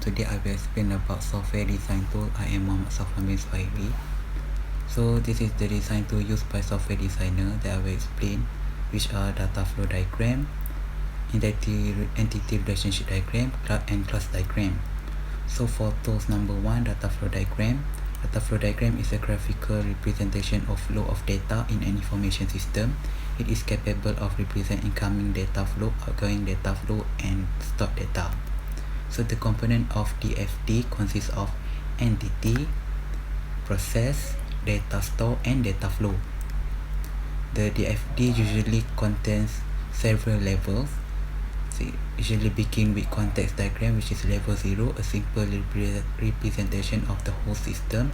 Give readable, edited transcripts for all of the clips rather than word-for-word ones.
Today I will explain about software design tool. I am Muhammad Safwan bin Suhairi. So this is the design tool used by software designer that I will explain, which are data flow diagram, entity relationship diagram, and class diagram. So for tools number 1, data flow diagram. Data flow diagram is a graphical representation of flow of data in an information system. It is capable of representing incoming data flow, outgoing data flow, and stored data. So the component of DFD consists of entity, process, data store, and data flow. The DFD usually contains several levels. Usually begin with context diagram, which is level 0, a simple representation of the whole system.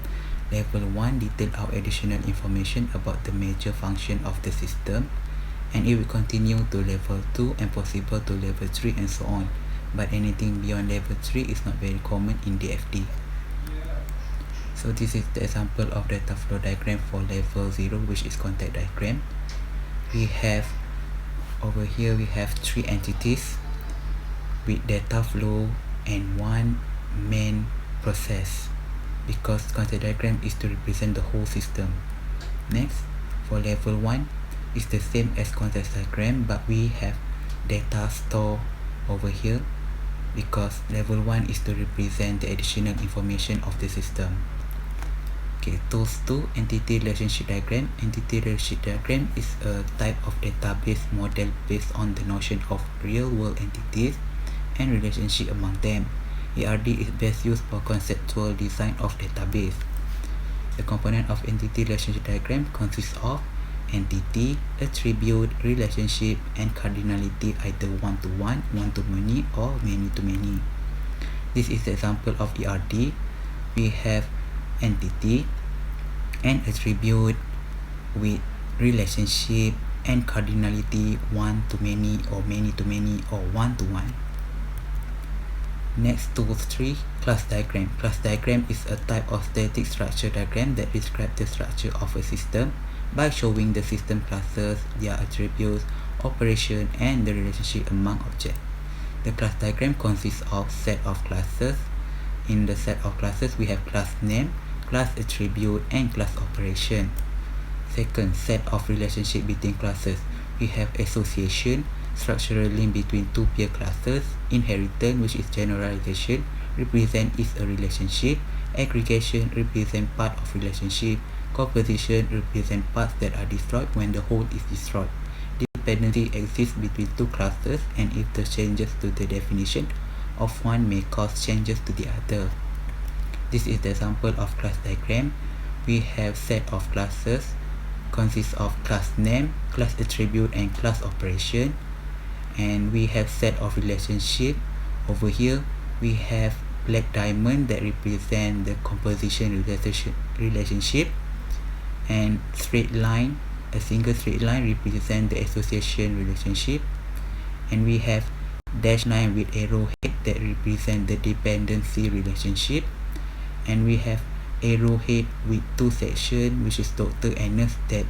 Level 1 detail out additional information about the major function of the system, and it will continue to level 2 and possible to level 3 and so on. But anything beyond level 3 is not very common in DFD. So this is the example of data flow diagram for level 0, which is context diagram. We have over here we have 3 entities with data flow and 1 main process, because context diagram is to represent the whole system. Next, for level 1 is the same as context diagram, but we have data store over here because level 1 is to represent the additional information of the system. Okay, tools 2, entity relationship diagram. Entity relationship diagram is a type of database model based on the notion of real-world entities and relationship among them. ERD is best used for conceptual design of database. The component of entity relationship diagram consists of entity, attribute, relationship, and cardinality, either one-to-one, one-to-many, or many-to-many. This is the example of ERD. We have entity and attribute with relationship and cardinality one-to-many, or many-to-many, or one-to-one. Next, tools 3, class diagram. Class diagram is a type of static structure diagram that describes the structure of a system by showing the system classes, their attributes, operation, and the relationship among objects. The class diagram consists of set of classes. In the set of classes, we have class name, class attribute, and class operation. Second, set of relationship between classes. We have association, structural link between two peer classes. Inheritance, which is generalization, represent is a relationship. Aggregation represent part of relationship. Composition represent parts that are destroyed when the whole is destroyed. Dependency exists between two classes, and if the changes to the definition of one may cause changes to the other. This is the example of class diagram. We have set of classes consists of class name, class attribute, and class operation. And we have set of relationship. Over here we have black diamond that represent the composition relationship, and straight line, a single straight line represent the association relationship, and we have dash line with arrowhead that represent the dependency relationship, and we have arrowhead with two sections, which is doctor and nurse, that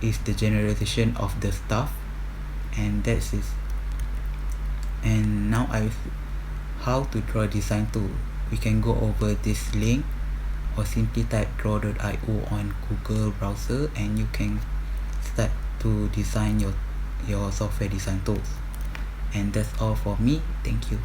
is the generalization of the staff, and that's it. And now how to draw design tool. We can go over this link or simply type draw.io on Google browser, and you can start to design your software design tools. And that's all for me. Thank you.